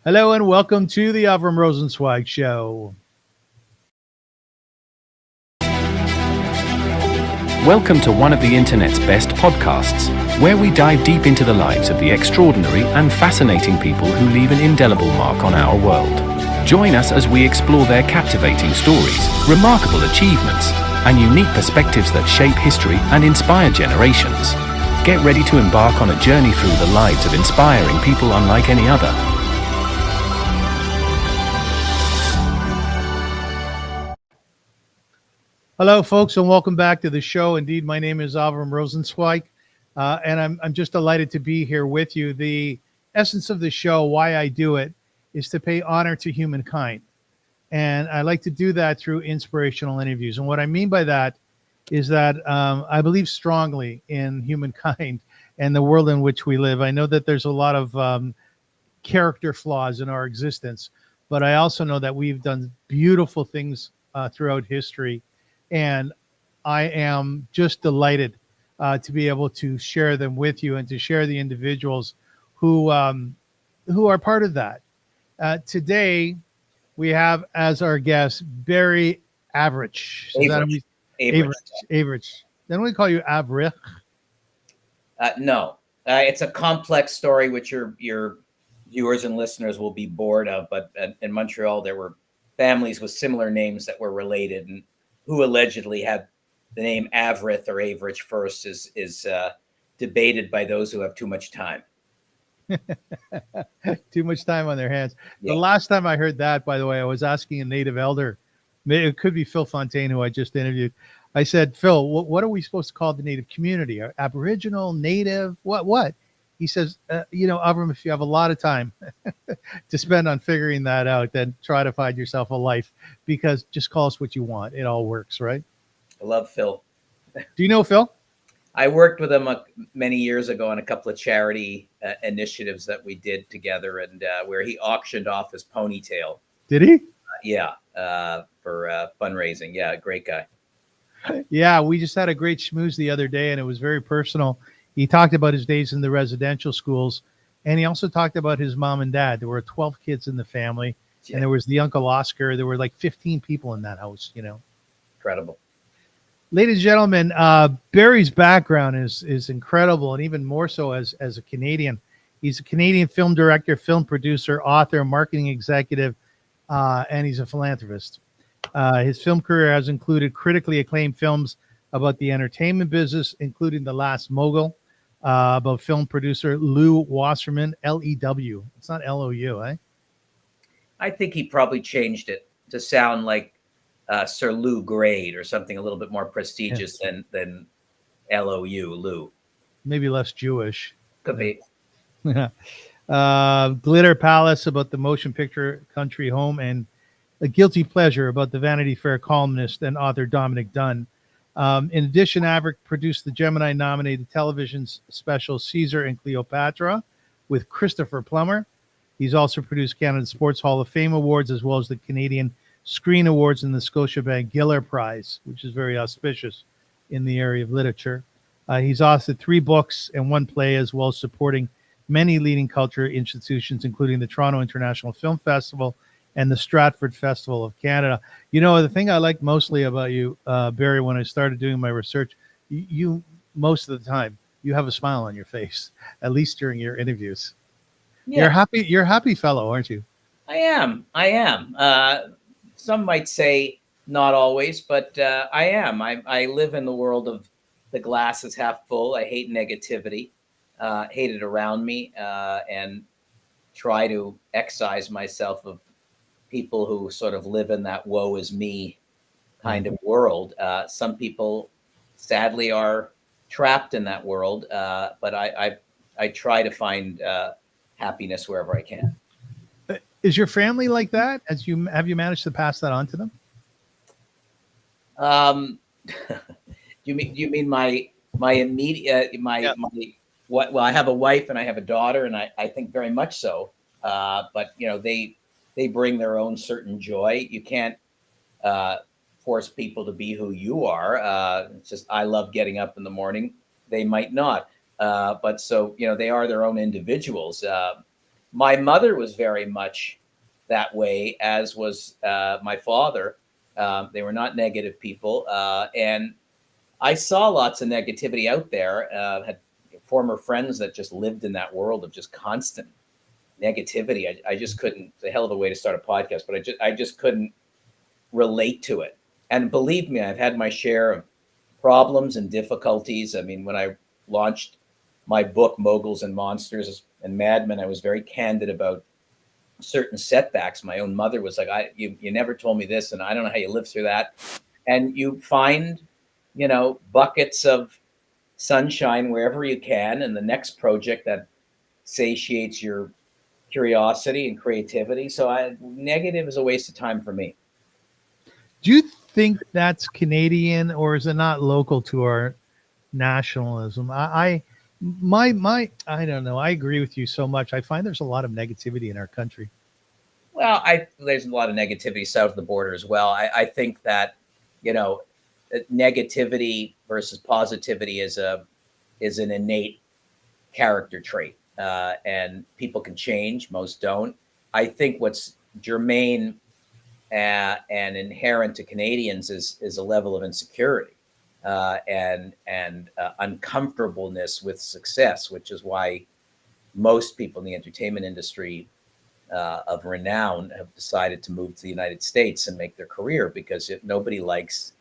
Hello and welcome to the Avrum Rosensweig Show. Welcome to one of the internet's best podcasts, where we dive deep into the lives of the extraordinary and fascinating people who leave an indelible mark on our world. Join us as we explore their captivating stories, remarkable achievements, and unique perspectives that shape history and inspire generations. Get ready to embark on a journey through the lives of inspiring people unlike any other. Hello, folks, and welcome back to the show. Indeed, my name is Avrum Rosensweig, and I'm just delighted to be here with you. The essence of the show, why I do it, is to pay honor to humankind. And I like to do that through inspirational interviews. And what I mean by that is that I believe strongly in humankind and the world in which we live. I know that there's a lot of character flaws in our existence, but I also know that we've done beautiful things throughout history. And I am just delighted to be able to share them with you and to share the individuals who are part of that. Today, we have as our guest Barry Avrich. Avrich. Then we call you Avrich. No, it's a complex story which your viewers and listeners will be bored of. But in Montreal, there were families with similar names that were related, and who allegedly had the name Avrich or Avrich first is debated by those who have too much time. Too much time on their hands. Yeah. The last time I heard that, by the way, I was asking a native elder. It could be Phil Fontaine, who I just interviewed. I said, Phil, what are we supposed to call the native community? Aboriginal, native, what? He says, Avrum, if you have a lot of time to spend on figuring that out, then try to find yourself a life, because just call us what you want. It all works, right? I love Phil. Do you know Phil? I worked with him many years ago on a couple of charity initiatives that we did together, and where he auctioned off his ponytail. Did he? For fundraising. Yeah, great guy. Yeah, we just had a great schmooze the other day, and it was very personal. He talked about his days in the residential schools, and he also talked about his mom and dad. There were 12 kids in the family, and there was the Uncle Oscar. There were like 15 people in that house, Incredible. Ladies and gentlemen, Barry's background is incredible, and even more so as a Canadian. He's a Canadian film director, film producer, author, marketing executive, and he's a philanthropist. His film career has included critically acclaimed films about the entertainment business, including The Last Mogul, about film producer Lew Wasserman, Lew. It's not Lou, eh? I think he probably changed it to sound like Sir Lew Grade or something a little bit more prestigious than Lou. Maybe less Jewish. Could be. Glitter Palace about the motion picture country home, and A Guilty Pleasure about the Vanity Fair columnist and author Dominic Dunn. In addition, Avrich produced the Gemini-nominated television special Caesar and Cleopatra with Christopher Plummer. He's also produced Canada Sports Hall of Fame Awards, as well as the Canadian Screen Awards and the Scotiabank Giller Prize, which is very auspicious in the area of literature. He's authored 3 books and 1 play, as well as supporting many leading culture institutions, including the Toronto International Film Festival and the Stratford Festival of Canada. The thing I like mostly about you, Barry, when I started doing my research, you most of the time, you have a smile on your face, at least during your interviews. Yeah. You're a happy fellow, aren't you? I am. Some might say not always, but I am. I live in the world of the glass is half full. I hate negativity, hate it around me, and try to excise myself of people who sort of live in that woe is me kind of world. Some people sadly are trapped in that world, but I try to find happiness wherever I can. Is your family like that? Have you managed to pass that on to them? You mean my immediate well, I have a wife and I have a daughter, and I think very much so. But they bring their own certain joy. You can't force people to be who you are. It's just, I love getting up in the morning. They might not. But so, they are their own individuals. My mother was very much that way, as was my father. They were not negative people, and I saw lots of negativity out there. Had former friends that just lived in that world of just constant negativity. I just couldn't. It's a hell of a way to start a podcast, but I just couldn't relate to it. And believe me, I've had my share of problems and difficulties. I mean, when I launched my book, Moguls and Monsters and Madmen, I was very candid about certain setbacks. My own mother was like, you never told me this, and I don't know how you lived through that. And you find, buckets of sunshine wherever you can, and the next project that satiates your curiosity and creativity. So negative is a waste of time for me. Do you think that's Canadian, or is it not local to our nationalism? I don't know. I agree with you so much. I find there's a lot of negativity in our country. Well, there's a lot of negativity south of the border as well. I think that, negativity versus positivity is an innate character trait, and people can change. Most don't. I think what's germane and inherent to Canadians is a level of insecurity and uncomfortableness with success, which is why most people in the entertainment industry of renown have decided to move to the United States and make their career, because nobody likes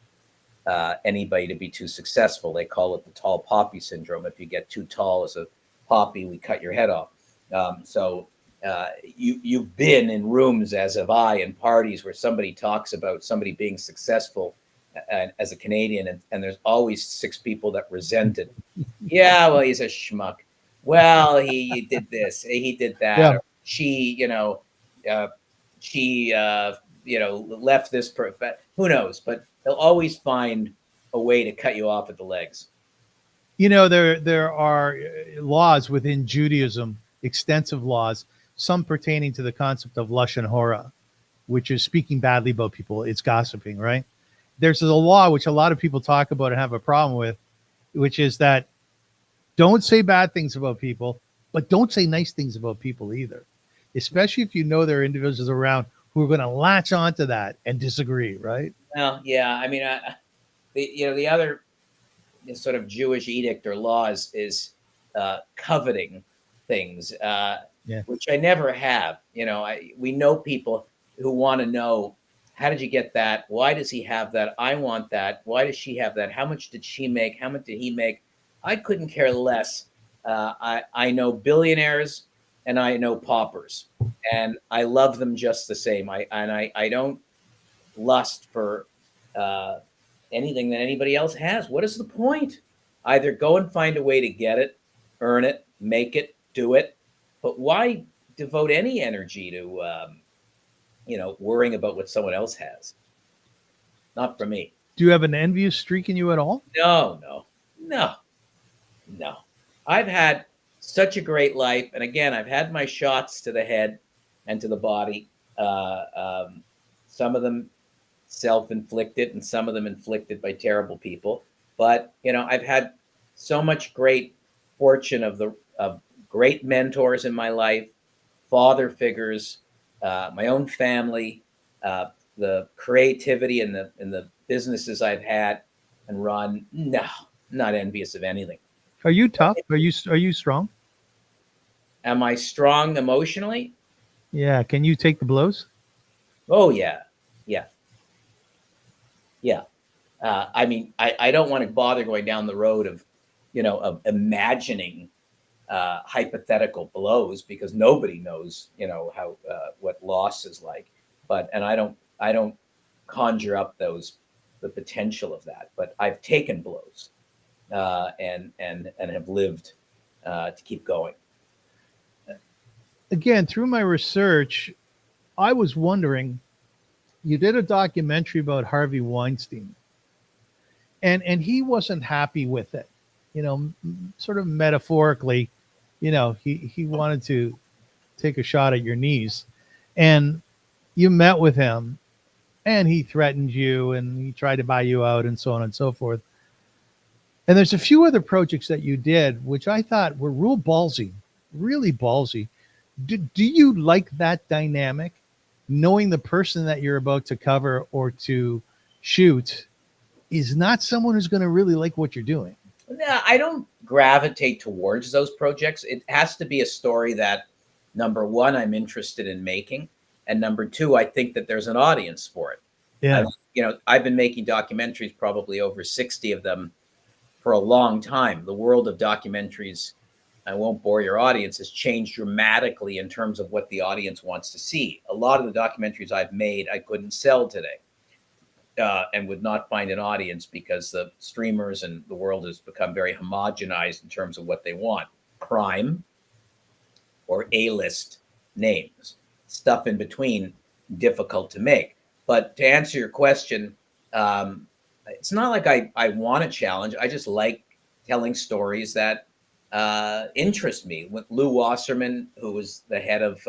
anybody to be too successful. They call it the tall poppy syndrome. If you get too tall as a poppy, we cut your head off. So you've been in rooms, as have I, in parties where somebody talks about somebody being successful as a Canadian, and there's always 6 people that resent it. Yeah, well, he's a schmuck. Well, he did this, he did that, Yeah. or she, left this. Who knows? But they'll always find a way to cut you off at the legs. There are laws within Judaism, extensive laws, some pertaining to the concept of lashon hora, which is speaking badly about people. It's gossiping, right? There's a law which a lot of people talk about and have a problem with, which is that don't say bad things about people, but don't say nice things about people either, especially if you know there are individuals around who are going to latch onto that and disagree, right? Well, yeah. I mean, the other sort of Jewish edict or laws is coveting things, which I never have. We know people who want to know, how did you get that? Why does he have that? I want that. Why does she have that? How much did she make? How much did he make? I couldn't care less. I know billionaires and I know paupers, and I love them just the same. I don't lust for anything that anybody else has. What is the point? Either go and find a way to get it, earn it, make it, do it. But why devote any energy to, worrying about what someone else has? Not for me. Do you have an envious streak in you at all? No. I've had such a great life. And again, I've had my shots to the head and to the body. Some of them self-inflicted and some of them inflicted by terrible people. But, I've had so much great fortune of great mentors in my life, father figures, my own family, the creativity and the businesses I've had and run. No, not envious of anything. Are you tough? Are you strong? Am I strong emotionally? Yeah. Can you take the blows? Oh, yeah. I mean, I don't want to bother going down the road of imagining hypothetical blows, because nobody knows, how what loss is like. And I don't conjure up the potential of that. But I've taken blows and have lived to keep going. Again, through my research, I was wondering, you did a documentary about Harvey Weinstein, and he wasn't happy with it, sort of metaphorically, he wanted to take a shot at your knees, and you met with him and he threatened you and he tried to buy you out and so on and so forth. And there's a few other projects that you did, which I thought were really ballsy. Do you like that dynamic, knowing the person that you're about to cover or to shoot is not someone who's going to really like what you're doing? No, I don't gravitate towards those projects. It has to be a story that, number one, I'm interested in making, and number two, I think that there's an audience for it. Yeah. I've been making documentaries, probably over 60 of them, for a long time. The world of documentaries, I won't bore your audience, has changed dramatically in terms of what the audience wants to see. A lot of the documentaries I've made, I couldn't sell today. And would not find an audience because the streamers and the world has become very homogenized in terms of what they want. Crime or A-list names. Stuff in between, difficult to make. But to answer your question, it's not like I want a challenge. I just like telling stories that interest me. With Lou Wasserman, who was the head of,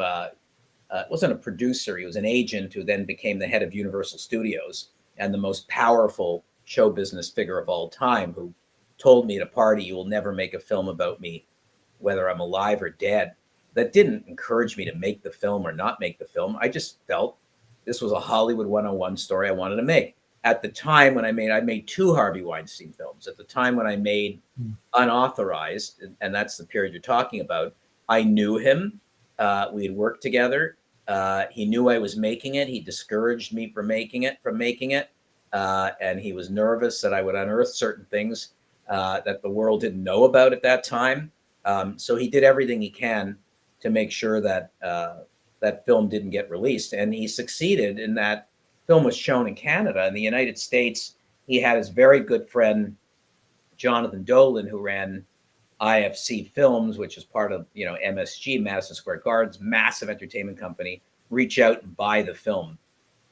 wasn't a producer, he was an agent who then became the head of Universal Studios and the most powerful show business figure of all time, who told me at a party, "You will never make a film about me, whether I'm alive or dead." That didn't encourage me to make the film or not make the film. I just felt this was a Hollywood 101 story I wanted to make. At the time when I made 2 Harvey Weinstein films. At the time when I made Unauthorized, and that's the period you're talking about, I knew him. We had worked together. He knew I was making it. He discouraged me from making it. And he was nervous that I would unearth certain things that the world didn't know about at that time. So he did everything he can to make sure that that film didn't get released. And he succeeded in that. Film was shown in Canada. In the United States, he had his very good friend, Jonathan Dolan, who ran IFC Films, which is part of, MSG, Madison Square Garden's massive entertainment company, reach out and buy the film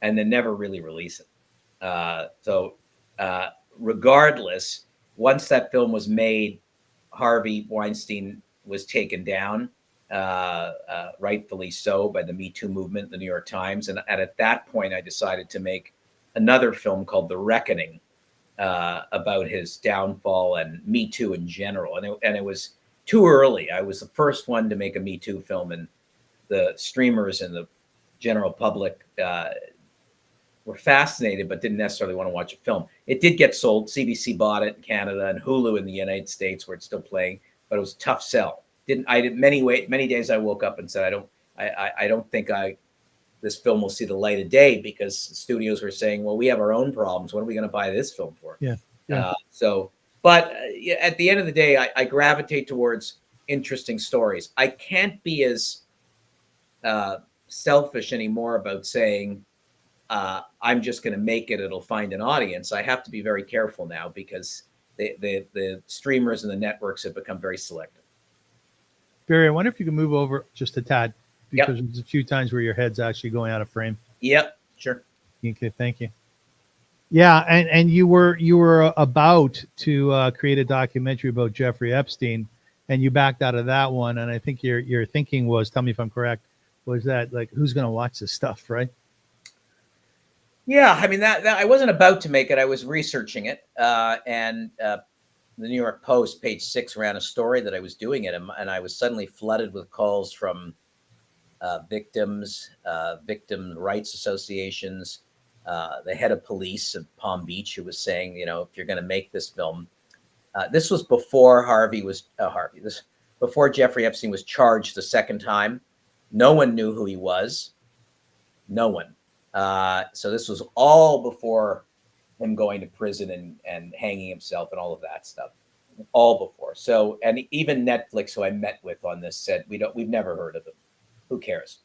and then never really release it. Regardless, once that film was made, Harvey Weinstein was taken down, rightfully so, by the Me Too movement, the New York Times. And at that point, I decided to make another film called The Reckoning, about his downfall and Me Too in general. And it was too early. I was the first one to make a Me Too film, and the streamers and the general public were fascinated, but didn't necessarily want to watch a film. It did get sold. CBC bought it in Canada and Hulu in the United States, where it's still playing, but it was a tough sell. Many days I woke up and said, I don't think this film will see the light of day, because studios were saying, well, we have our own problems. What are we going to buy this film for? Yeah. But at the end of the day, I gravitate towards interesting stories. I can't be as selfish anymore about saying, I'm just going to make it, it'll find an audience. I have to be very careful now, because the streamers and the networks have become very selective. Barry, I wonder if you can move over just a tad, because Yep. there's a few times where your head's actually going out of frame. Yep, sure. Okay, thank you. Yeah, and you were about to create a documentary about Jeffrey Epstein, and you backed out of that one. And I think your thinking was, tell me if I'm correct, was that, like, who's going to watch this stuff, right? Yeah, I mean that I wasn't about to make it. I was researching it, and the New York Post, page 6, ran a story that I was doing it, and I was suddenly flooded with calls from victims, victim rights associations, the head of police of Palm Beach, who was saying, if you're going to make this film, this was before before Jeffrey Epstein was charged the second time. No one knew who he was. No one. So this was all before him going to prison and hanging himself and all of that stuff. All before. So, and even Netflix, who I met with on this, said we've never heard of him. Who cares?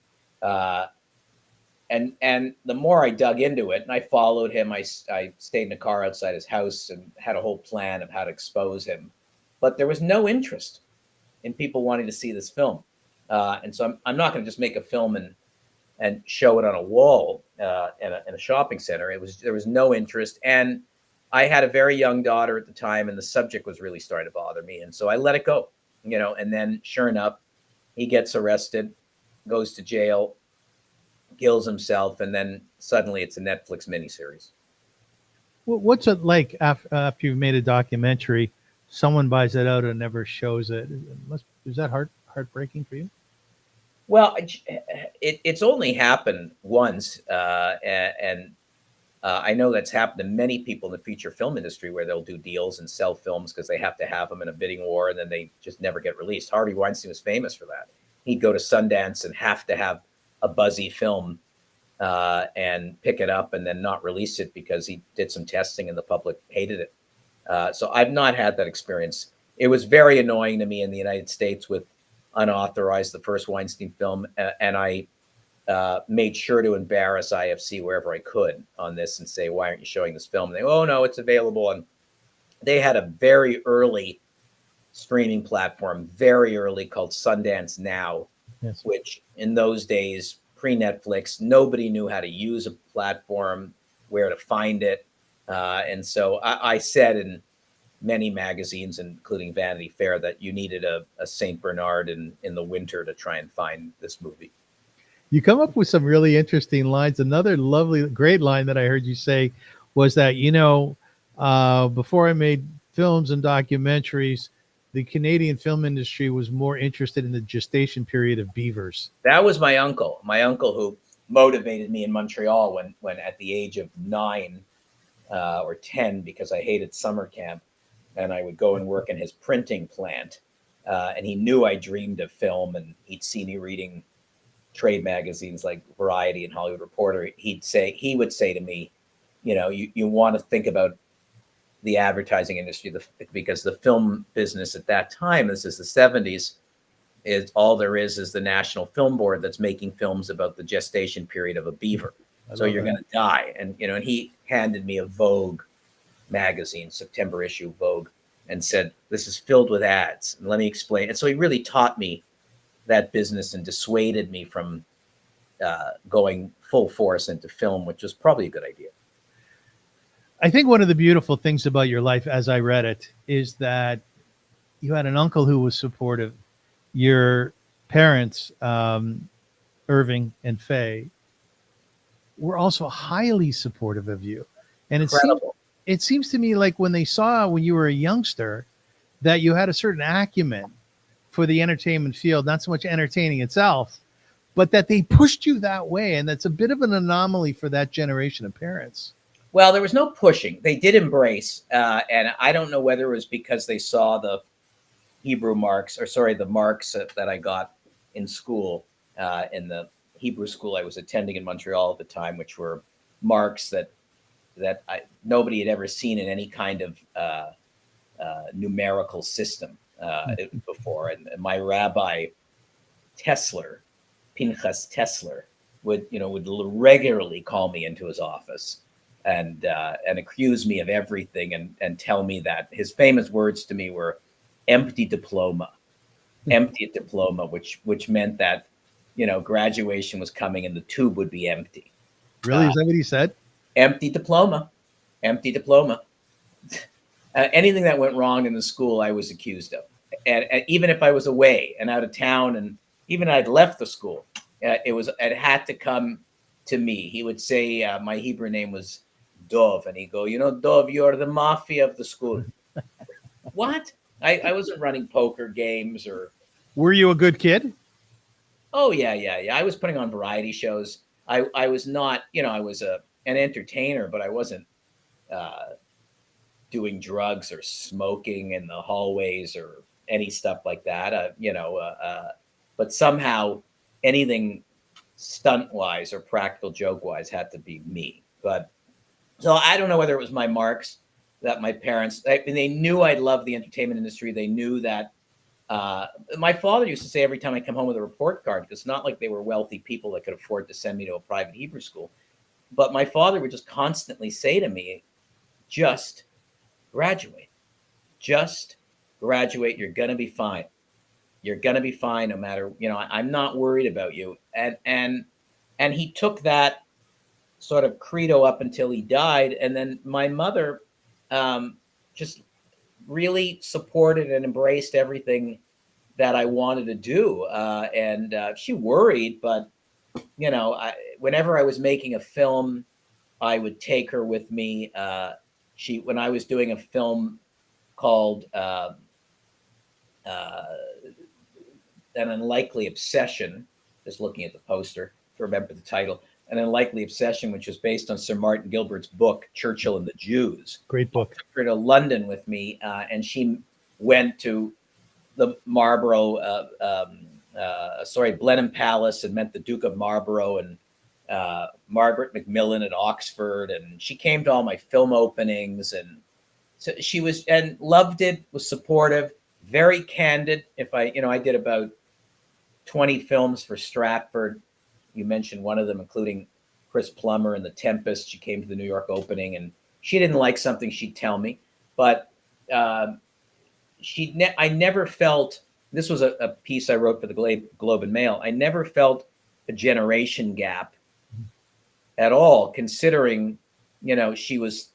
And the more I dug into it, and I followed him, I stayed in a car outside his house and had a whole plan of how to expose him. But there was no interest in people wanting to see this film. And so I'm not going to just make a film and show it on a wall in a shopping center. There was no interest. And I had a very young daughter at the time, and the subject was really starting to bother me. And so I let it go, and then sure enough, he gets arrested, goes to jail, kills himself, and then suddenly it's a Netflix miniseries. What's it like after you've made a documentary, someone buys it out and never shows it? Is that heartbreaking for you? Well, it's only happened once, and I know that's happened to many people in the feature film industry where they'll do deals and sell films because they have to have them in a bidding war, and then they just never get released. Harvey Weinstein was famous for that. He'd go to Sundance and have to have a buzzy film and pick it up and then not release it because he did some testing and the public hated it. So I've not had that experience. It was very annoying to me in the United States with Unauthorized, the first Weinstein film, and I made sure to embarrass IFC wherever I could on this and say, why aren't you showing this film? And they, oh no, it's available. And they had a very early streaming platform, very early, called Sundance Now, Yes. which in those days, pre-Netflix, nobody knew how to use a platform, where to find it. And so I said in many magazines, including Vanity Fair, that you needed a St. Bernard in the winter to try and find this movie. You come up with some really interesting lines. Another lovely, great line that I heard you say was that, before I made films and documentaries, the Canadian film industry was more interested in the gestation period of beavers. That was my uncle who motivated me in Montreal when at the age of 9 or 10, because I hated summer camp, and I would go and work in his printing plant. And he knew I dreamed of film, and he'd see me reading trade magazines like Variety and Hollywood Reporter. He would say to me, you want to think about the advertising industry, because the film business at that time, this is the 70s, is all there is the National Film Board that's making films about the gestation period of a beaver. So you're going to die. And, and he handed me a Vogue magazine, September issue Vogue, and said, this is filled with ads. And let me explain. And so he really taught me that business and dissuaded me from going full force into film, which was probably a good idea. I think one of the beautiful things about your life, as I read it, is that you had an uncle who was supportive. Your parents, Irving and Faye, were also highly supportive of you. And it seems to me like when they saw when you were a youngster that you had a certain acumen for the entertainment field, not so much entertaining itself, but that they pushed you that way. And that's a bit of an anomaly for that generation of parents. Well, there was no pushing. They did embrace. And I don't know whether it was because they saw the Hebrew marks, the marks that I got in school, in the Hebrew school I was attending in Montreal at the time, which were marks that nobody had ever seen in any kind of numerical system before. And my rabbi, Pinchas Tessler, would regularly call me into his office and accuse me of everything and tell me that his famous words to me were empty diploma, which meant that, graduation was coming and the tube would be empty. Really? Is that what he said? Empty diploma. Anything that went wrong in the school, I was accused of. And even if I was away and out of town, and even I'd left the school, it had to come to me. He would say, my Hebrew name was Dov, and he'd go, Dov, you're the mafia of the school. What? I wasn't running poker games or. Were you a good kid? Oh yeah. I was putting on variety shows. I was not, I was an entertainer, but I wasn't doing drugs or smoking in the hallways or any stuff like that. But somehow anything stunt wise or practical joke wise had to be me. But so I don't know whether it was my marks that my parents, they knew I loved the entertainment industry. They knew that my father used to say every time I come home with a report card, because it's not like they were wealthy people that could afford to send me to a private Hebrew school, but my father would just constantly say to me, just graduate. You're going to be fine. You're going to be fine no matter, I'm not worried about you. And he took that sort of credo up until he died. And then my mother just really supported and embraced everything that I wanted to do. And she worried, but, whenever I was making a film, I would take her with me. When I was doing a film called An Unlikely Obsession just looking at the poster to remember the title. An Unlikely Obsession, which was based on Sir Martin Gilbert's book, Churchill and the Jews. Great book. I took her to London with me, and she went to the Marlborough, Blenheim Palace, and met the Duke of Marlborough and Margaret Macmillan at Oxford. And she came to all my film openings, and so she was, and loved it, was supportive, very candid. I did about 20 films for Stratford. You mentioned one of them, including Chris Plummer and The Tempest. She came to the New York opening, and she didn't like something, she'd tell me. But I never felt, this was a piece I wrote for the Globe and Mail, I never felt a generation gap at all, considering, she was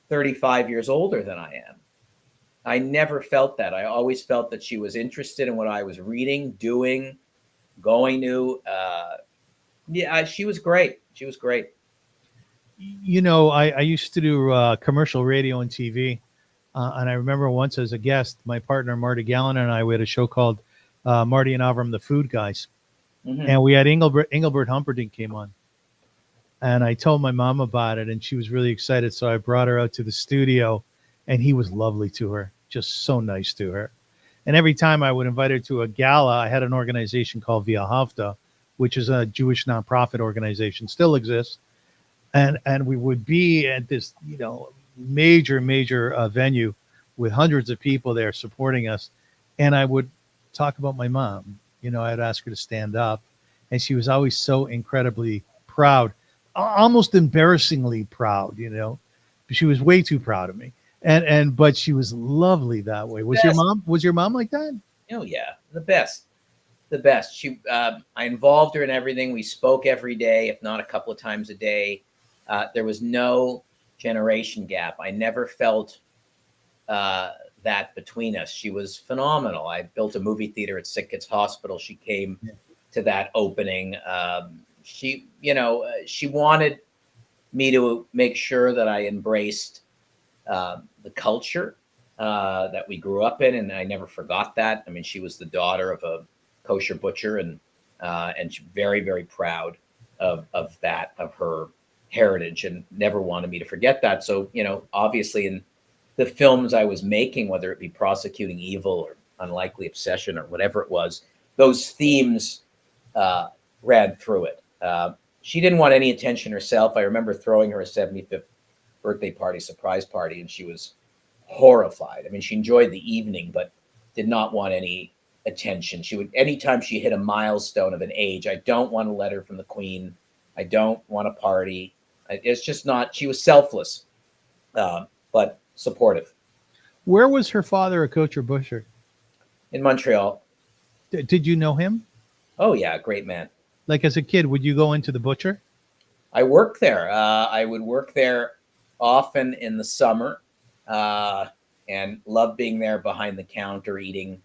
35 years older than I am. I never felt that. I always felt that she was interested in what I was reading, doing, going to. She was great. She was great. I used to do commercial radio and TV. And I remember once as a guest, my partner, Marty Gallen, and I, we had a show called Marty and Avrum, the Food Guys. Mm-hmm. And we had Engelbert Humperdinck came on. And I told my mom about it, and she was really excited. So I brought her out to the studio, and he was lovely to her, just so nice to her. And every time I would invite her to a gala, I had an organization called Via Havta, which is a Jewish nonprofit organization, still exists. And we would be at this, major venue with hundreds of people there supporting us. And I would talk about my mom. I'd ask her to stand up, and she was always so incredibly proud, almost embarrassingly proud, she was way too proud of me. But she was lovely that way. Was your mom like that? Oh yeah. The best. She, I involved her in everything. We spoke every day, if not a couple of times a day. There was no generation gap. I never felt that between us. She was phenomenal. I built a movie theater at Sick Kids Hospital. She came to that opening. She wanted me to make sure that I embraced the culture that we grew up in, and I never forgot that. I mean, she was the daughter of a kosher butcher, and she's very, very proud of her heritage, and never wanted me to forget that. So, obviously in the films I was making, whether it be Prosecuting Evil or Unlikely Obsession or whatever it was, those themes ran through it. She didn't want any attention herself. I remember throwing her a 75th birthday party, surprise party, and she was horrified. I mean, she enjoyed the evening, but did not want any attention. She would, anytime she hit a milestone of an age, I don't want a letter from the Queen. I don't want a party. It's just not, she was selfless, but supportive. Where was her father a kosher butcher? In Montreal. Did you know him? Oh yeah, great man. Like as a kid, would you go into the butcher? I worked there. I would work there often in the summer, and loved being there behind the counter eating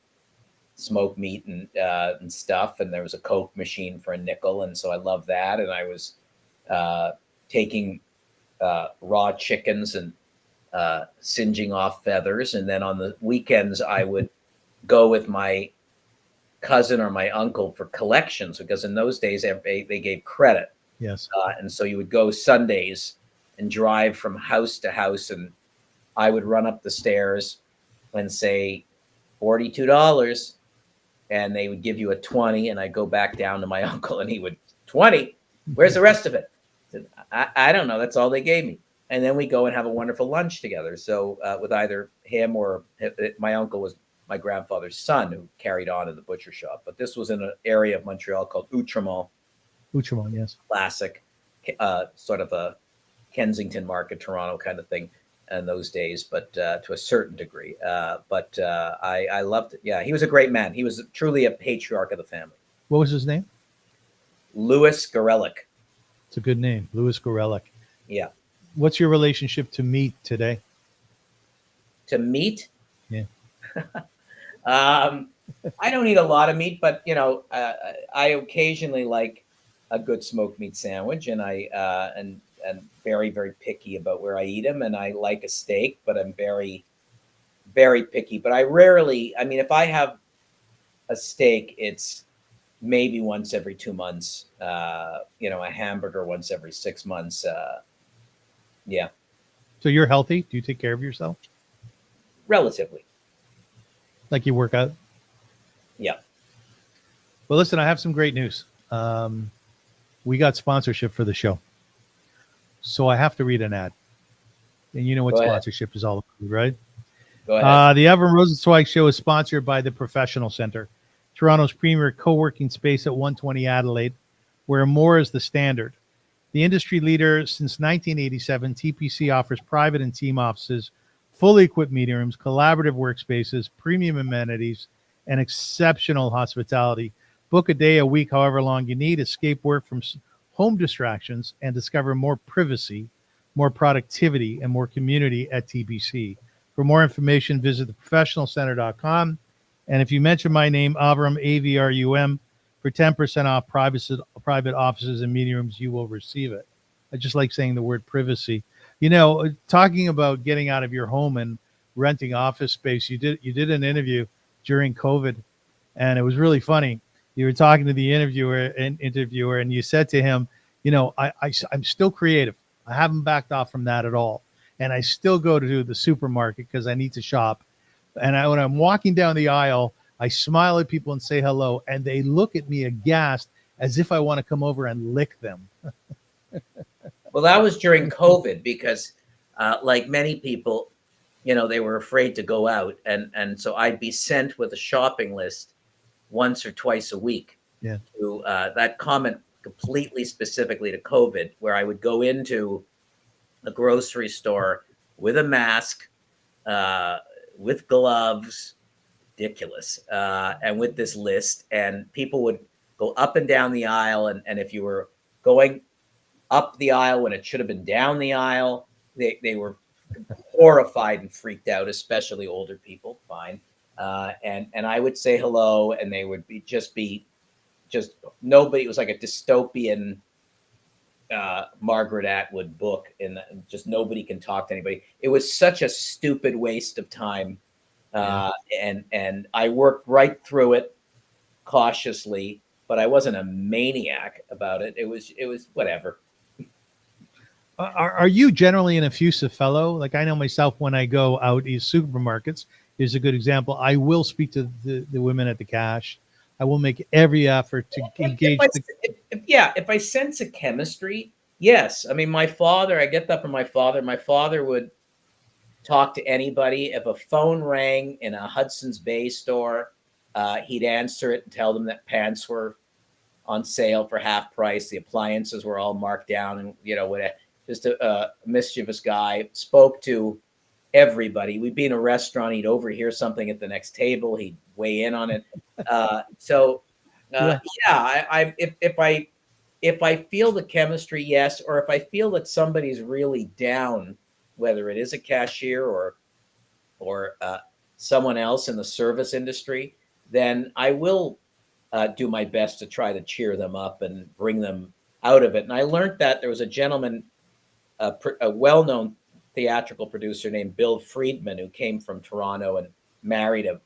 smoked meat and stuff. And there was a Coke machine for a nickel, and so I loved that. And I was taking raw chickens and singeing off feathers. And then on the weekends, I would go with my cousin or my uncle for collections, because in those days they gave credit. Yes. And so you would go Sundays and drive from house to house, and I would run up the stairs and say $42, and they would give you a 20, and I'd go back down to my uncle, and he would, 20? Where's the rest of it? I don't know. That's all they gave me. And then we go and have a wonderful lunch together. So with either him or my uncle was my grandfather's son, who carried on in the butcher shop. But this was in an area of Montreal called Outremont. Outremont, yes. Classic, sort of a Kensington Market, Toronto kind of thing in those days, but to a certain degree. But I loved it. Yeah, he was a great man. He was truly a patriarch of the family. What was his name? Louis Gorelik. It's a good name, Louis Gorelik. Yeah. What's your relationship to meat today? To meat? Yeah. I don't eat a lot of meat, but I occasionally like a good smoked meat sandwich, and and very, very picky about where I eat them. And I like a steak, but I'm very, very picky. But I rarely, I mean, if I have a steak, it's maybe once every 2 months, a hamburger once every 6 months. Yeah, So you're healthy? Do you take care of yourself? relatively. Like you work out? Yeah. Well, listen, I have some great news. We got sponsorship for the show. So I have to read an ad. And you know what Go ahead. sponsorship is all about, right? Go ahead. The Avrum Rosensweig Show is sponsored by the Professional Center, Toronto's premier co-working space at 120 Adelaide, where more is the standard. The industry leader since 1987, TPC offers private and team offices, fully equipped meeting rooms, collaborative workspaces, premium amenities, and exceptional hospitality. Book a day, a week, however long you need. Escape work from home distractions and discover more privacy, more productivity, and more community at TPC. For more information, visit theprofessionalcenter.com. And if you mention my name, Avrum, AVRUM, for 10% off private offices and meeting rooms, you will receive it. I just like saying the word privacy. Talking about getting out of your home and renting office space, you did an interview during COVID, and it was really funny. You were talking to the interviewer, and you said to him, I'm still creative. I haven't backed off from that at all. And I still go to the supermarket because I need to shop. And when I'm walking down the aisle, I smile at people and say hello, and they look at me aghast as if I want to come over and lick them. Well, that was during COVID because, like many people, they were afraid to go out. And so I'd be sent with a shopping list once or twice a week. Yeah. To that comment completely specifically to COVID, where I would go into a grocery store with a mask, with gloves, ridiculous, and with this list, and people would go up and down the aisle, and if you were going up the aisle when it should have been down the aisle, they were horrified and freaked out, especially older people. Fine, and I would say hello, and they would be just nobody. It was like a dystopian Margaret Atwood book, and just nobody can talk to anybody. It was such a stupid waste of time. And I worked right through it cautiously, but I wasn't a maniac about it. It was whatever. Are you generally an effusive fellow? Like I know myself, when I go out in supermarkets, is a good example. I will speak to the women at the cash. I will make every effort to engage. If I sense a chemistry, yes. I mean, my father, I get that from my father. My father would talk to anybody. If a phone rang in a Hudson's Bay store, he'd answer it and tell them that pants were on sale for half price. The appliances were all marked down, and just a mischievous guy. Spoke to everybody. We'd be in a restaurant, he'd overhear something at the next table, he'd weigh in on it. If I feel the chemistry, yes, or if I feel that somebody's really down, whether it is a cashier or someone else in the service industry, then I will do my best to try to cheer them up and bring them out of it. And I learned that there was a gentleman, a well-known theatrical producer named Bill Friedman, who came from Toronto and married a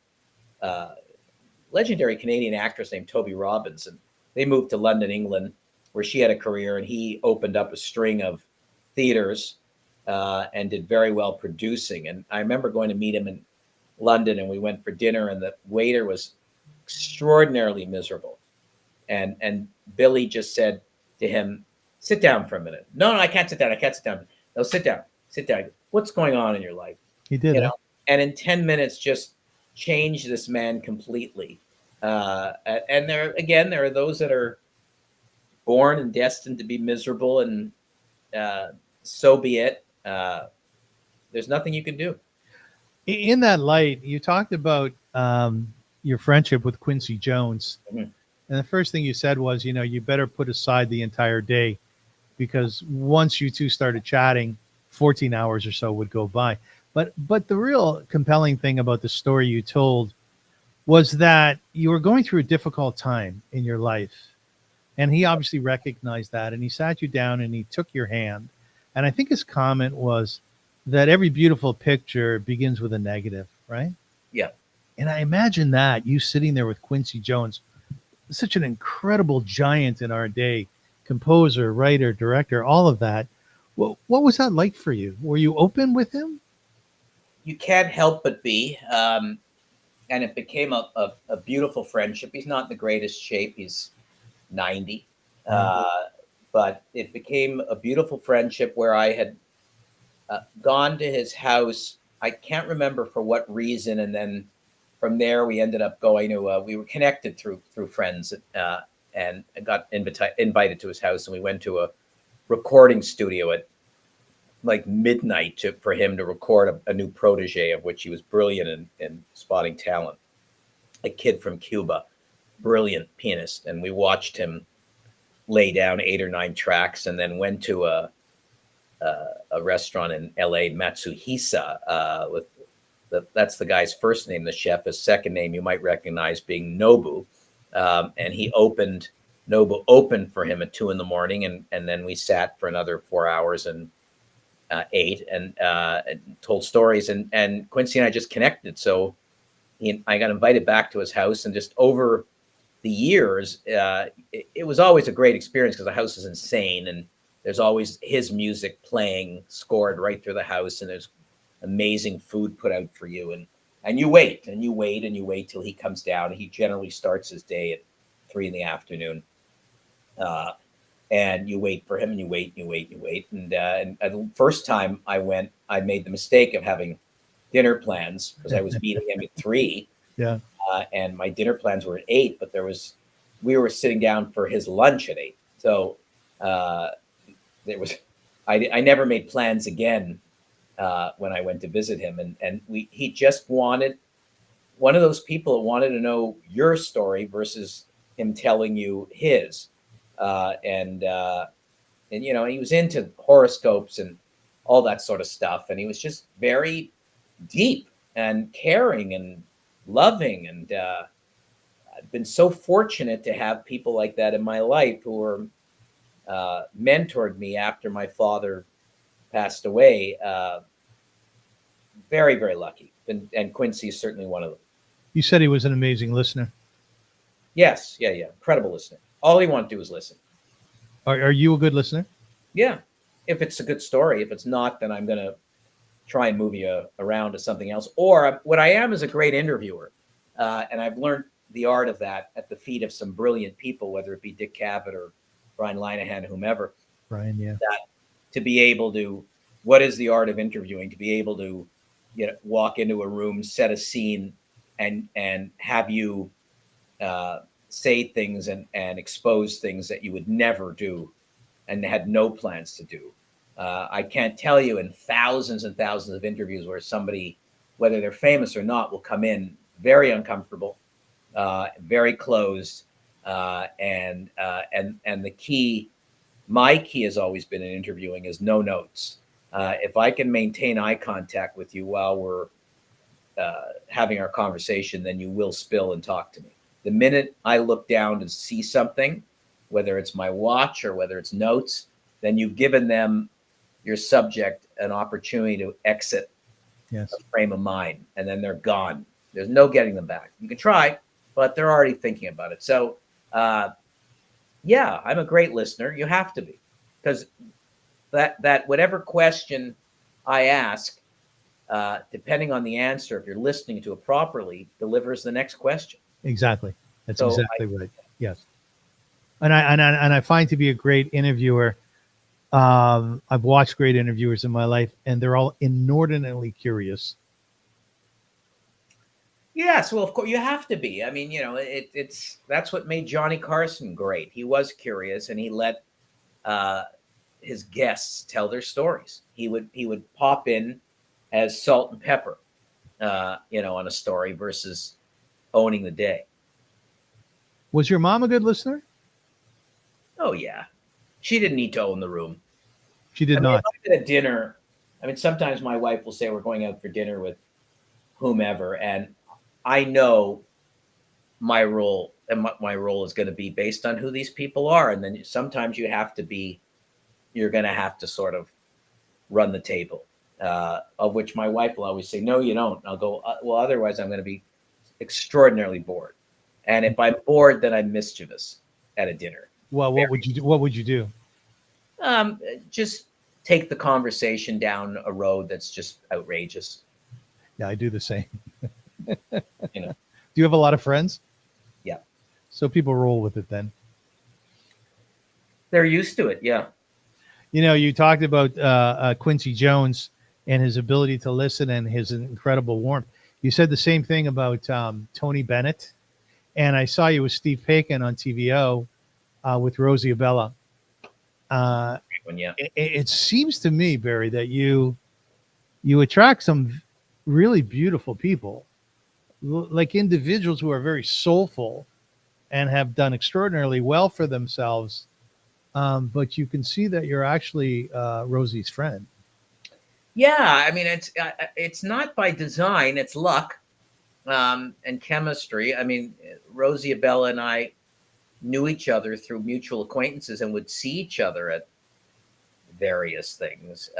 legendary Canadian actress named Toby Robinson. They moved to London, England, where she had a career, and he opened up a string of theaters and did very well producing. And I remember going to meet him in London, and we went for dinner, and the waiter was extraordinarily miserable. And Billy just said to him, "Sit down for a minute." No, I can't sit down. I can't sit down. No, sit down. Sit down. What's going on in your life? He did. And in 10 minutes, just changed this man completely. And there are those that are born and destined to be miserable, and so be it. There's nothing you can do. In that light, you talked about your friendship with Quincy Jones. Mm-hmm. And the first thing you said was, you better put aside the entire day, because once you two started chatting, 14 hours or so would go by. But the real compelling thing about the story you told was that you were going through a difficult time in your life. And he obviously recognized that, and he sat you down and he took your hand. And I think his comment was that every beautiful picture begins with a negative, right? Yeah. And I imagine that you sitting there with Quincy Jones, such an incredible giant in our day, composer, writer, director, all of that. What was that like for you? Were you open with him? You can't help but be. And it became a beautiful friendship. He's not in the greatest shape. He's 90. But it became a beautiful friendship where I had gone to his house. I can't remember for what reason. And then from there, we ended up going to, we were connected through friends, and I got invited to his house, and we went to a recording studio at like midnight for him to record a new protege, of which he was brilliant in spotting talent. A kid from Cuba, brilliant pianist. And we watched him lay down 8 or 9 tracks, and then went to a restaurant in LA, Matsuhisa, with that's the guy's first name, the chef. His second name you might recognize being Nobu. And Nobu opened for him at 2 a.m. And then we sat for another 4 hours and ate and told stories. And Quincy and I just connected. So I got invited back to his house, and just over the years, it was always a great experience because the house is insane, and there's always his music playing, scored right through the house, and there's amazing food put out for you, and you wait and you wait and you wait till he comes down. He generally starts his day at 3 p.m. And you wait for him, and you wait and you wait and you wait. And the first time I went, I made the mistake of having dinner plans because I was meeting him at 3. Yeah. And my dinner plans were at 8, but we were sitting down for his lunch at 8. So I never made plans again when I went to visit him. And he just wanted, one of those people that wanted to know your story versus him telling you his. And he was into horoscopes and all that sort of stuff. And he was just very deep and caring and loving. And I've been so fortunate to have people like that in my life who were mentored me after my father passed away. Very, very lucky. And Quincy is certainly one of them. You said he was an amazing listener. Yes. Yeah. Incredible listener. All he wanted to do was listen. Are you a good listener? Yeah. If it's a good story. If it's not, then I'm going to try and move you around to something else. Or what I am is a great interviewer. And I've learned the art of that at the feet of some brilliant people, whether it be Dick Cavett or Brian Linehan, whomever. Brian, yeah. That to be able to, what is the art of interviewing? To be able to, walk into a room, set a scene, and have you say things and expose things that you would never do and had no plans to do. I can't tell you in thousands and thousands of interviews where somebody, whether they're famous or not, will come in very uncomfortable, very closed, and the key, my key has always been in interviewing is no notes. If I can maintain eye contact with you while we're having our conversation, then you will spill and talk to me. The minute I look down to see something, whether it's my watch or whether it's notes, then you've given them, your subject, an opportunity to exit a frame of mind, and then they're gone. There's no getting them back. You can try, but they're already thinking about it. So, yeah, I'm a great listener. You have to be, because that whatever question I ask, depending on the answer, if you're listening to it properly, delivers the next question. Exactly. That's exactly right. Yes. And I find to be a great interviewer. I've watched great interviewers in my life, and they're all inordinately curious. Yes, well, of course you have to be. I mean, it's that's what made Johnny Carson great. He was curious, and he let his guests tell their stories. He would pop in as salt and pepper, on a story versus owning the day. Was your mom a good listener? Oh yeah, she didn't need to own the room. She did not. At a dinner, sometimes my wife will say we're going out for dinner with whomever, and I know my role, and my role is going to be based on who these people are, and then sometimes you're going to have to sort of run the table, of which my wife will always say, no, you don't. I'll go, well, otherwise I'm going to be extraordinarily bored. And if I'm bored, then I'm mischievous at a dinner. Well, what would you do? What would you do? Just take the conversation down a road that's just outrageous. Yeah, I do the same. You know, Do you have a lot of friends? yeah, So people roll with it then. they're used to it. Yeah, You know, you talked about Quincy Jones and his ability to listen and his incredible warmth. You said the same thing about Tony Bennett. And I saw you with Steve Paikin on TVO with Rosalie Abella. great one. Yeah, It seems to me, Barry, that you attract some really beautiful people, like individuals who are very soulful and have done extraordinarily well for themselves. But you can see that you're actually Rosie's friend. yeah. I mean, it's not by design; it's luck and chemistry. I mean, Rosie Abella and I knew each other through mutual acquaintances and would see each other at various things,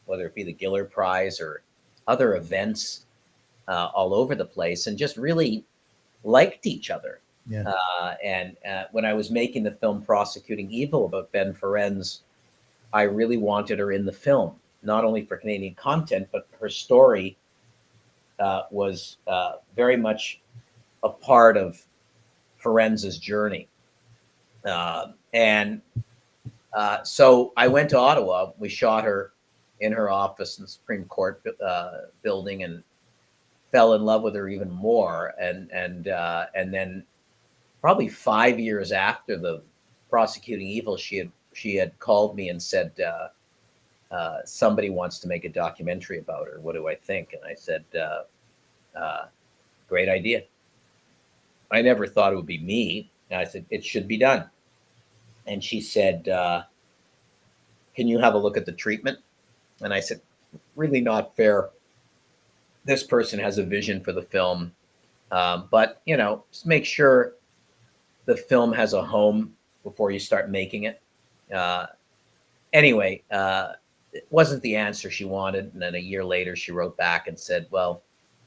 whether it be the Giller Prize or other events all over the place, and just really liked each other. Yeah. And when I was making the film Prosecuting Evil about Ben Ferenz, I really wanted her in the film, not only for Canadian content, but her story was very much a part of Ferenz's journey. And so I went to Ottawa. We shot her in her office in the Supreme Court building, and fell in love with her even more. And then probably 5 years after the Prosecuting Evil, she had called me and said, somebody wants to make a documentary about her. What do I think? And I said, great idea. I never thought it would be me. And I said, it should be done. And she said, can you have a look at the treatment? And I said, really not fair. This person has a vision for the film. But, just make sure the film has a home before you start making it. Anyway, it wasn't the answer she wanted. And then a year later, she wrote back and said, well,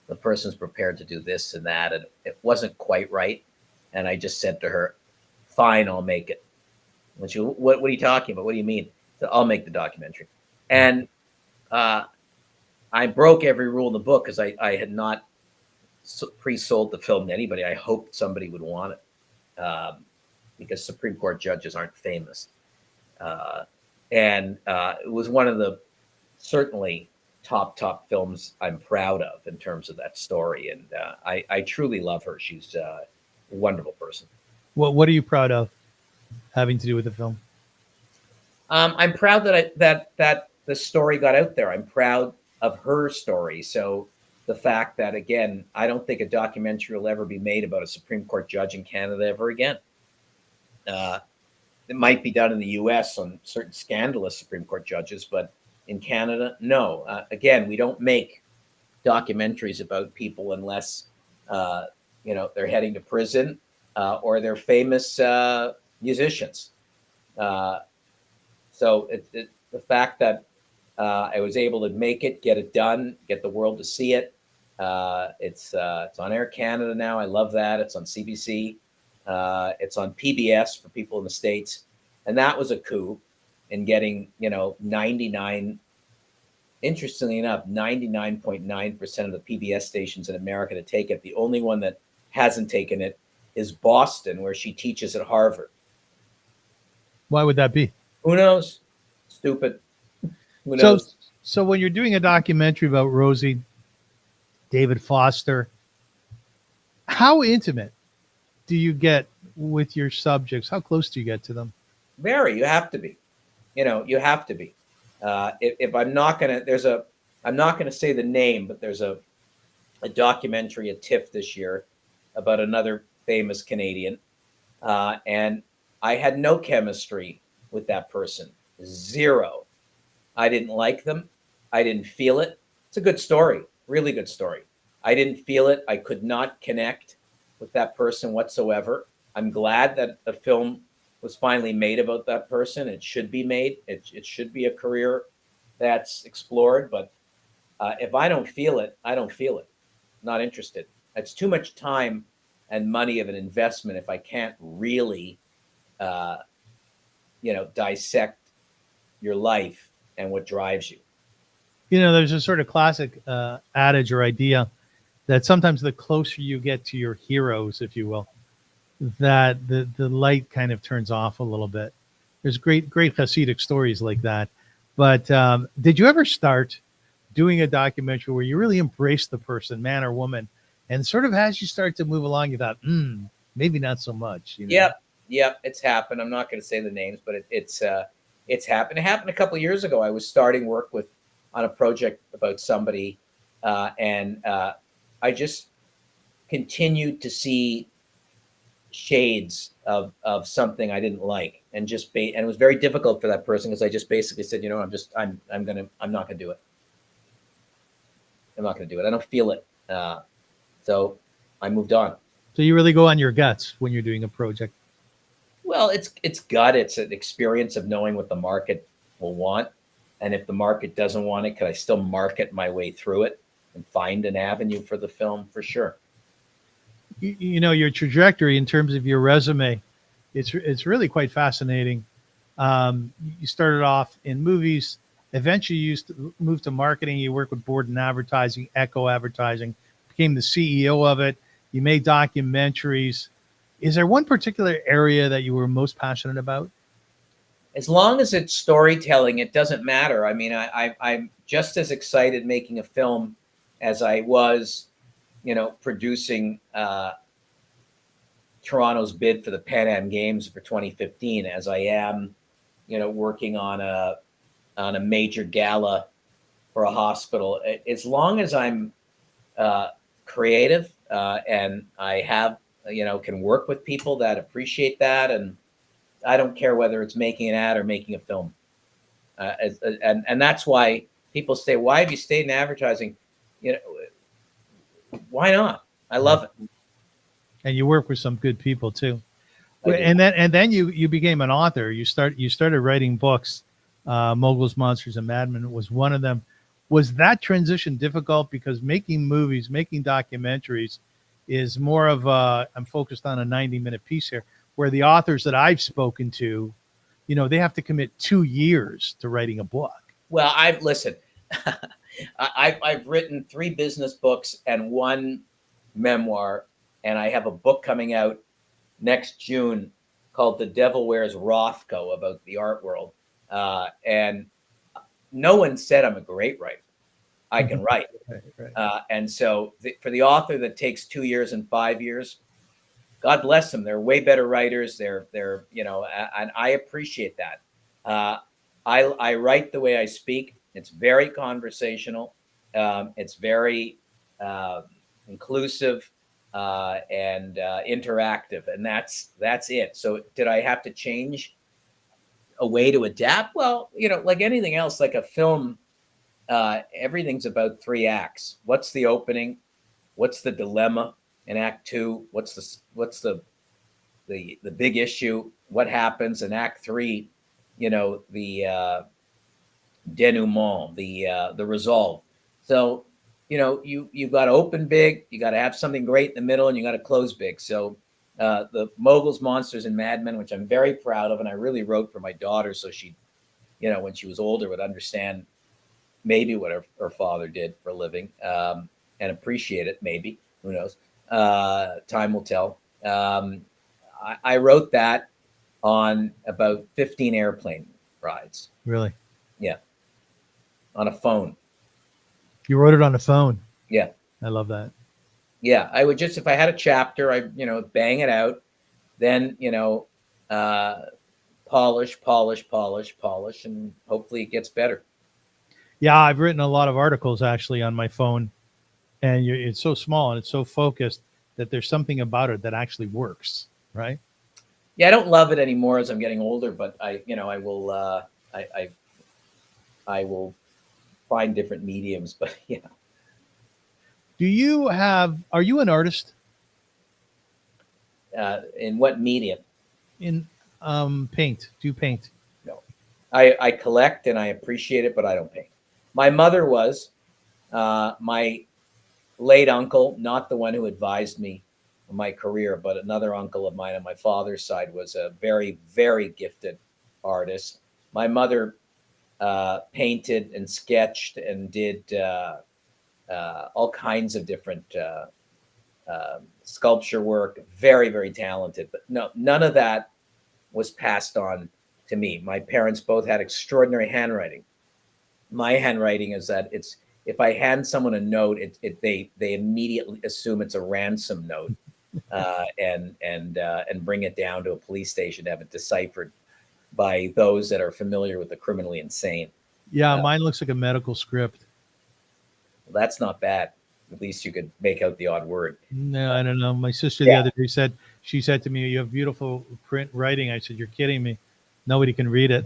the person's prepared to do this and that. And it wasn't quite right. And I just said to her, fine, I'll make it. And she, what are you talking about? What do you mean? So I'll make the documentary. And I broke every rule in the book because I had not pre-sold the film to anybody. I hoped somebody would want it because Supreme Court judges aren't famous. And it was one of the certainly top films I'm proud of in terms of that story. And I truly love her. She's a wonderful person. What are you proud of having to do with the film? I'm proud that the story got out there. I'm proud of her story. So the fact that, again, I don't think a documentary will ever be made about a Supreme Court judge in Canada ever again. It might be done in the US on certain scandalous Supreme Court judges, but in Canada, no. Again, we don't make documentaries about people unless they're heading to prison or they're famous musicians. So the fact that I was able to make it, get it done, get the world to see it. It's on Air Canada now. I love that. It's on CBC. It's on PBS for people in the States. And that was a coup in getting, 99, interestingly enough, 99.9% of the PBS stations in America to take it. The only one that hasn't taken it is Boston, where she teaches at Harvard. Why would that be? Who knows? Stupid. Who knows? So when you're doing a documentary about Rosie, David Foster, how intimate do you get with your subjects? How close do you get to them? Very. You have to be. You have to be. If I'm not gonna, I'm not gonna say the name, but there's a documentary at TIFF this year about another famous Canadian, and I had no chemistry with that person. Zero. I didn't like them. I didn't feel it. It's a good story, really good story. I didn't feel it. I could not connect with that person whatsoever. I'm glad that a film was finally made about that person. It should be made. It should be a career that's explored. But if I don't feel it, I don't feel it. Not interested. It's too much time and money of an investment if I can't really, dissect your life and what drives you. There's a sort of classic adage or idea that sometimes the closer you get to your heroes, if you will, that the light kind of turns off a little bit. There's great Hasidic stories like that. But did you ever start doing a documentary where you really embraced the person, man or woman, and sort of as you start to move along, you thought, maybe not so much? Yep, it's happened. I'm not going to say the names, but it's happened. It happened a couple of years ago. I was starting work on a project about somebody, and I just continued to see shades of something I didn't like, and and it was very difficult for that person because I just basically said, I'm not gonna do it. I'm not gonna do it. I don't feel it. So I moved on. So you really go on your guts when you're doing a project? Well, it's gut. It's an experience of knowing what the market will want, and if the market doesn't want it, can I still market my way through it and find an avenue for the film? For sure. Your trajectory in terms of your resume, it's really quite fascinating. You started off in movies, eventually you moved to marketing. You worked with Borden Advertising, Echo Advertising, became the CEO of it. You made documentaries. Is there one particular area that you were most passionate about? As long as it's storytelling, it doesn't matter. I mean, I'm just as excited making a film as I was, producing Toronto's bid for the Pan Am Games for 2015 as I am, working on a major gala for a hospital. As long as I'm creative and I have, can work with people that appreciate that, and I don't care whether it's making an ad or making a film. And that's why people say, why have you stayed in advertising? Why not? I love it. And you work with some good people too. And then you became an author. You started writing books. Moguls, Monsters, and Madmen was one of them. Was that transition difficult? Because making movies, making documentaries is more of I'm focused on a 90-minute piece here, where the authors that I've spoken to, they have to commit 2 years to writing a book. Well, I've written 3 business books and 1 memoir, and I have a book coming out next June called The Devil Wears Rothko about the art world. And no one said I'm a great writer. I can write. Right. And so for the author that takes 2 years and 5 years, God bless them. They're way better writers. They're and I appreciate that. I write the way I speak. It's very conversational. It's very inclusive and interactive, and that's it. So did I have to change a way to adapt? Well, like anything else, like a film, everything's about 3 acts. What's the opening? What's the dilemma in act 2? What's the big issue? What happens in act 3? The denouement, the resolve. So you got to open big, you got to have something great in the middle, and you got to close big. So the Moguls, Monsters, and Madmen, which I'm very proud of, and I really wrote for my daughter so she, when she was older, would understand maybe what her father did for a living, and appreciate it. Maybe, who knows? Time will tell. I wrote that on about 15 airplane rides. Really? Yeah. On a phone. You wrote it on a phone? Yeah. I love that. Yeah. I would just, if I had a chapter, I, bang it out, then, polish, and hopefully it gets better. Yeah. I've written a lot of articles actually on my phone, and it's so small and it's so focused that there's something about it that actually works. Right. Yeah. I don't love it anymore as I'm getting older, but I will find different mediums, but yeah. Are you an artist? In what medium? In paint. Do you paint? No. I collect and I appreciate it, but I don't paint. My mother was, my late uncle, not the one who advised me my career, but another uncle of mine on my father's side was a very, very gifted artist. My mother painted and sketched and did all kinds of different sculpture work. Very, very talented. But no, none of that was passed on to me. My parents both had extraordinary handwriting. My handwriting is that it's, if I hand someone a note, they immediately assume it's a ransom note, and bring it down to a police station to have it deciphered by those that are familiar with the criminally insane. Yeah, mine looks like a medical script. Well, that's not bad. At least you could make out the odd word. No, I don't know. My sister the other day said, she said to me, "You have beautiful print writing." I said, "You're kidding me. Nobody can read it."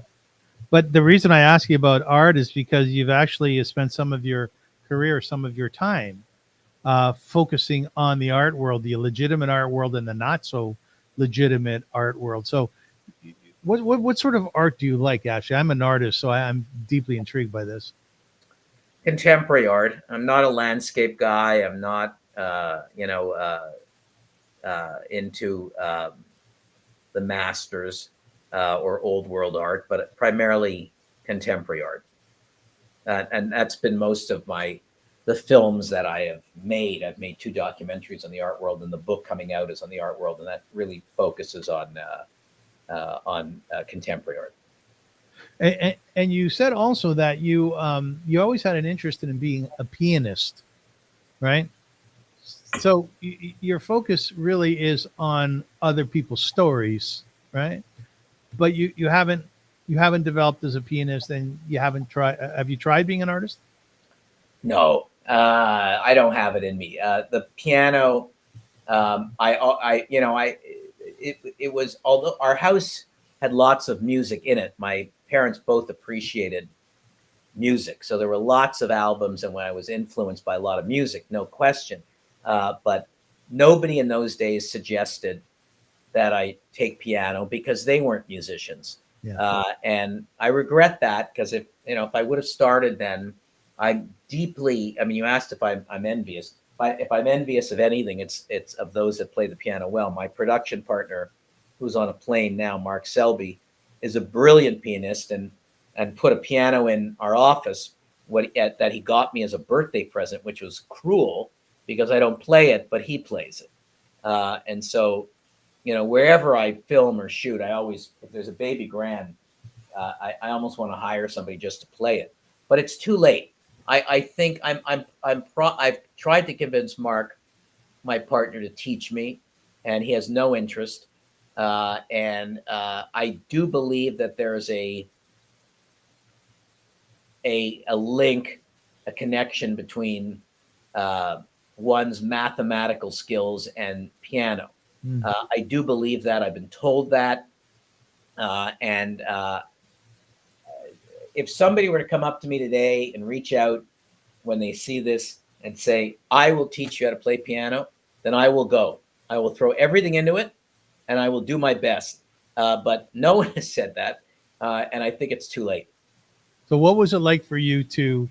But the reason I ask you about art is because you've actually spent some of your career, some of your time focusing on the art world, the legitimate art world and the not so legitimate art world. So what sort of art do you like, Ashley? I'm an artist, so I'm deeply intrigued by this. Contemporary art. I'm not a landscape guy. I'm not, into the masters or old world art, but primarily contemporary art. And that's been most of the films that I have made. I've made 2 documentaries on the art world, and the book coming out is on the art world, and that really focuses on contemporary art. And you said also that you always had an interest in being a pianist, right? So your focus really is on other people's stories, right? But you haven't developed as a pianist, and you haven't tried. Have you tried being an artist? No, I don't have it in me. The piano, it was, although our house had lots of music in it, my parents both appreciated music. So there were lots of albums, and when I was influenced by a lot of music, no question. But nobody in those days suggested that I take piano because they weren't musicians. Yeah. And I regret that, because if I would have started then, I'm deeply, I mean, you asked if I'm envious. If I'm envious of anything, it's of those that play the piano well. My production partner, who's on a plane now, Mark Selby, is a brilliant pianist, and put a piano in our office that he got me as a birthday present, which was cruel because I don't play it, but he plays it. And so, wherever I film or shoot, I always, if there's a baby grand, I almost want to hire somebody just to play it. But it's too late. I think I've tried to convince Mark, my partner, to teach me, and he has no interest. And I do believe that there is a link, a connection between one's mathematical skills and piano. I do believe that. I've been told that. And if somebody were to come up to me today and reach out when they see this and say, "I will teach you how to play piano," then I will go. I will throw everything into it, and I will do my best. But no one has said that, and I think it's too late. So what was it like for you to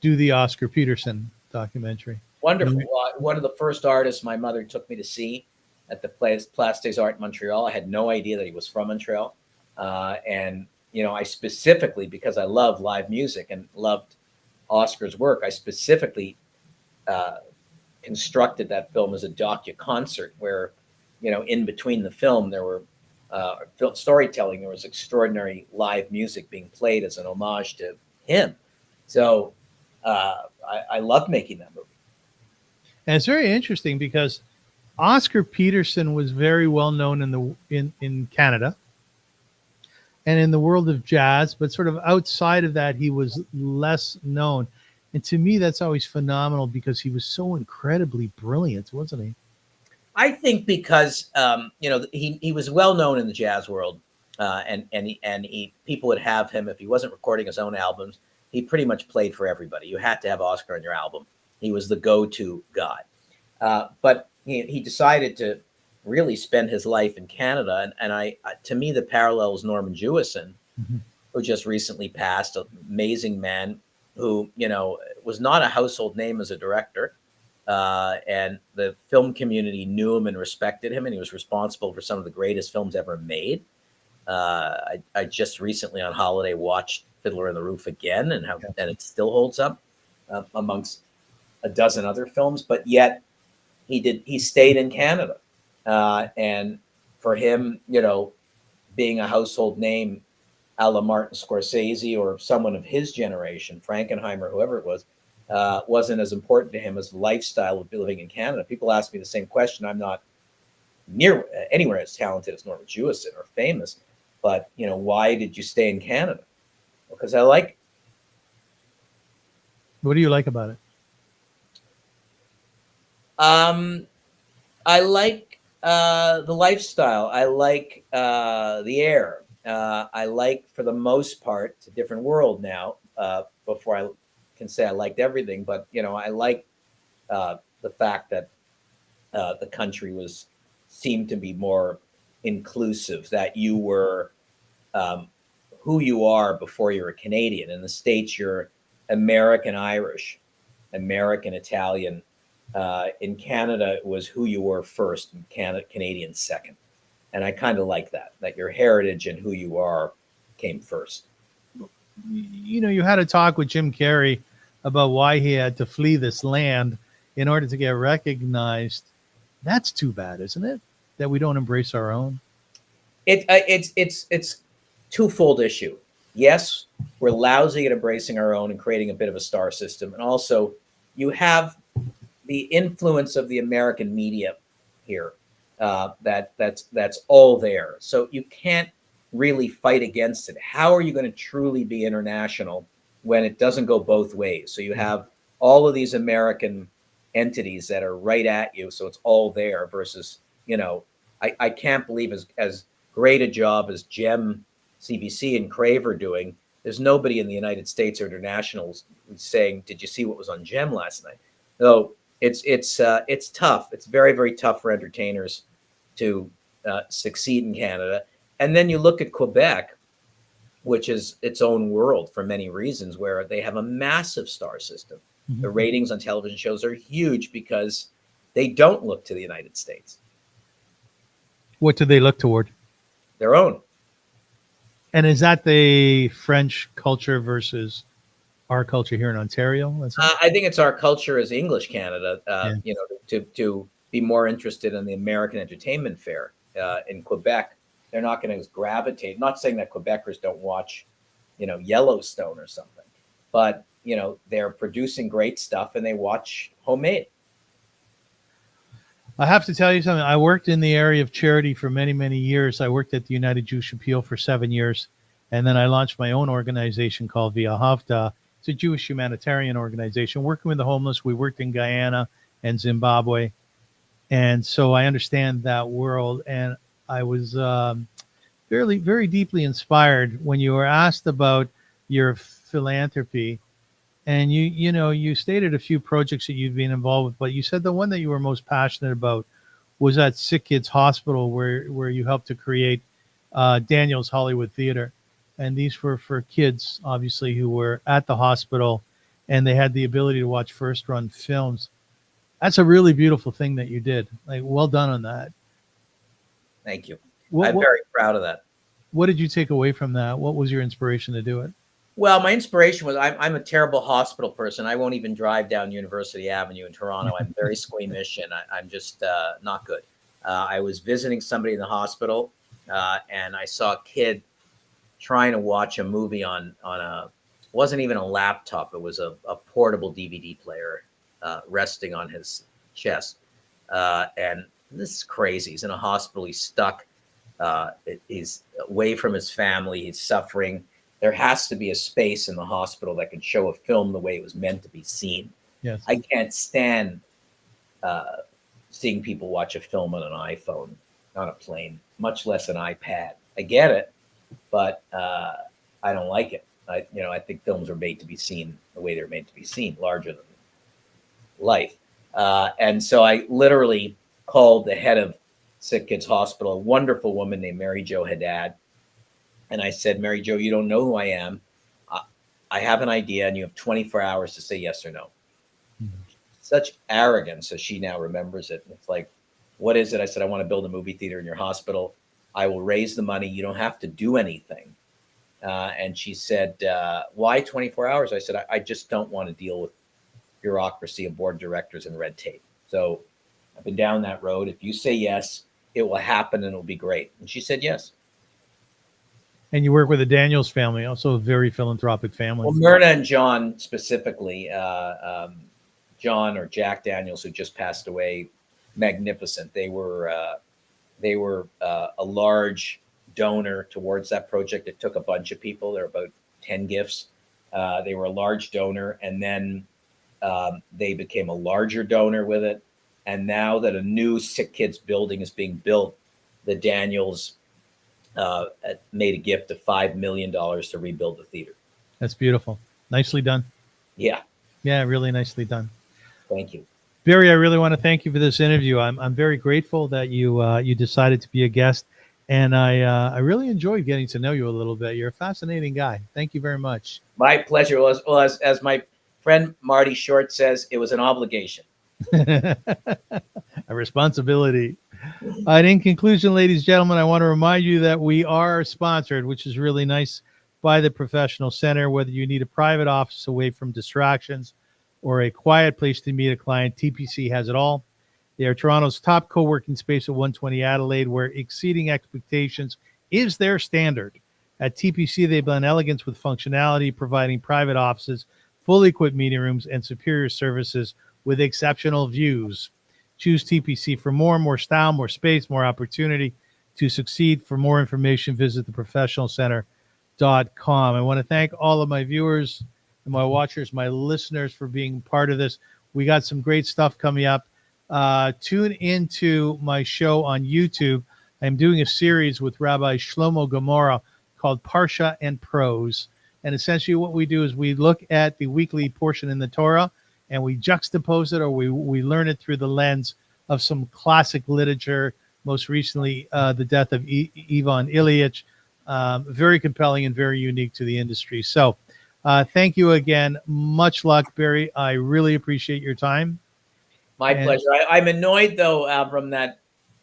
do the Oscar Peterson documentary? Wonderful. One of the first artists my mother took me to see at the Place des Arts in Montreal. I had no idea that he was from Montreal. And, I specifically, because I love live music and loved Oscar's work, I specifically constructed that film as a docu-concert where, in between the film, there were storytelling, there was extraordinary live music being played as an homage to him. So I loved making that movie. And it's very interesting because Oscar Peterson was very well known in Canada and in the world of jazz, but sort of outside of that, he was less known. And to me, that's always phenomenal because he was so incredibly brilliant, wasn't he? I think because he was well known in the jazz world, and people would have him if he wasn't recording his own albums. He pretty much played for everybody. You had to have Oscar on your album. He was the go-to guy. But he decided to really spend his life in Canada, and to me the parallel is Norman Jewison, who just recently passed. An amazing man who was not a household name as a director, and the film community knew him and respected him, and he was responsible for some of the greatest films ever made. I just recently on holiday watched Fiddler on the Roof again, and it still holds up amongst a dozen other films. But yet he stayed in Canada, and for him, being a household name, a la Martin Scorsese or someone of his generation, Frankenheimer, whoever it was, wasn't as important to him as the lifestyle of living in Canada. People ask me the same question. I'm not near anywhere as talented as Norman Jewison or famous, but why did you stay in Canada? Because I like. What do you like about it? I like the lifestyle. I like the air. I like, for the most part, it's a different world now. Before I can say I liked everything, but I like the fact that the country seemed to be more inclusive. That you were who you are before you're a Canadian. In the States, you're American Irish, American Italian. In Canada, it was who you were first, and Canadian second. And I kind of like that your heritage and who you are came first. You had a talk with Jim Carrey about why he had to flee this land in order to get recognized. That's too bad, isn't it? That we don't embrace our own. It's twofold issue. Yes, we're lousy at embracing our own and creating a bit of a star system. And also, you have the influence of the American media here. That's all there. So you can't really fight against it. How are you going to truly be international when it doesn't go both ways? So you have all of these American entities that are right at you. So it's all there versus, I can't believe as great a job as Gem, CBC, and Crave are doing. There's nobody in the United States or internationals saying, "Did you see what was on Gem last night?" So it's tough. It's very, very tough for entertainers to succeed in Canada. And then you look at Quebec, which is its own world for many reasons, where they have a massive star system. Mm-hmm. The ratings on television shows are huge because they don't look to the United States. What do they look toward? Their own. And is that the French culture versus our culture here in Ontario? I think it's our culture as English Canada, to be more interested in the American entertainment fare. In Quebec, they're not going to gravitate. Not saying that Quebecers don't watch, Yellowstone or something, but they're producing great stuff and they watch homemade. I have to tell you something. I worked in the area of charity for many, many years. I worked at the United Jewish Appeal for 7 years, and then I launched my own organization called Via Havta. It's a Jewish humanitarian organization working with the homeless. We worked in Guyana and Zimbabwe, and so I understand that world. And I was very, very deeply inspired when you were asked about your philanthropy. And you stated a few projects that you've been involved with, but you said the one that you were most passionate about was at Sick Kids Hospital, where you helped to create Daniel's Hollywood Theater. And these were for kids, obviously, who were at the hospital and they had the ability to watch first run films. That's a really beautiful thing that you did. Like, well done on that. Thank you. I'm very proud of that. What did you take away from that? What was your inspiration to do it? Well, my inspiration was I'm a terrible hospital person. I won't even drive down University Avenue in Toronto. I'm very squeamish and I'm just not good. I was visiting somebody in the hospital and I saw a kid trying to watch a movie on a, wasn't even a laptop. It was a portable DVD player resting on his chest. And this is crazy. He's in a hospital. He's stuck. He's away from his family. He's suffering. There has to be a space in the hospital that can show a film the way it was meant to be seen. Yes. I can't stand seeing people watch a film on an iPhone on a plane, much less an iPad. I get it, but I don't like it. I think films are made to be seen the way they're made to be seen, larger than life. And so I literally called the head of Sick Kids Hospital, a wonderful woman named Mary Jo Haddad. And I said, "Mary Jo, you don't know who I am. I have an idea and you have 24 hours to say yes or no." Mm-hmm. such arrogance as she now remembers it. It's like, what is it? I said, I want to build a movie theater in your hospital. I will raise the money. You don't have to do anything. And she said, why 24 hours? I said, I just don't want to deal with bureaucracy and board directors and red tape. So I've been down that road. If you say yes, it will happen and it'll be great. And she said yes. And you work with the Daniels family, also a very philanthropic family. Well, Myrna and John specifically, John or Jack Daniels, who just passed away, magnificent. They were a large donor towards that project. It took a bunch of people. There were about 10 gifts. They were a large donor, and then they became a larger donor with it. And now that a new Sick Kids building is being built, the Daniels made a gift of $5 million to rebuild the theater. That's beautiful. Nicely done. Yeah. Yeah, really nicely done. Thank you. Barry, I really want to thank you for this interview. I'm very grateful that you decided to be a guest, and I really enjoyed getting to know you a little bit. You're a fascinating guy. Thank you very much. My pleasure. Well, as my friend Marty Short says, it was an obligation. A responsibility. And in conclusion, ladies and gentlemen, I want to remind you that we are sponsored, which is really nice, by the Professional Center. Whether you need a private office away from distractions or a quiet place to meet a client, TPC has it all. They are Toronto's top co-working space at 120 Adelaide, where exceeding expectations is their standard. At TPC, they blend elegance with functionality, providing private offices, fully equipped meeting rooms, and superior services with exceptional views. Choose TPC for more style, more space, more opportunity to succeed. For more information, visit theprofessionalcenter.com. I want to thank all of my viewers and my watchers, my listeners, for being part of this. We got some great stuff coming up. Tune into my show on YouTube. I'm doing a series with Rabbi Shlomo Gomorrah called Parsha and Prose. And essentially what we do is we look at the weekly portion in the Torah and we juxtapose it, or we learn it through the lens of some classic literature, most recently the death of Ivan Ilyich. Very compelling and very unique to the industry. So thank you again. Much luck, Barry. I really appreciate your time. My pleasure. I'm annoyed, though, Avrum,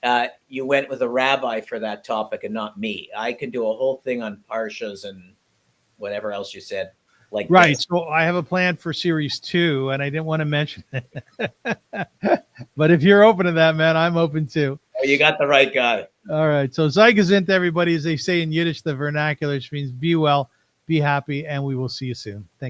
that you went with a rabbi for that topic and not me. I could do a whole thing on Parshas and whatever else you said. Like right. This. So I have a plan for series 2, and I didn't want to mention it. But if you're open to that, man, I'm open too. Oh, you got the right guy. All right. So Zeigazint, everybody, as they say in Yiddish, the vernacular, which means be well, be happy, and we will see you soon. Thank you.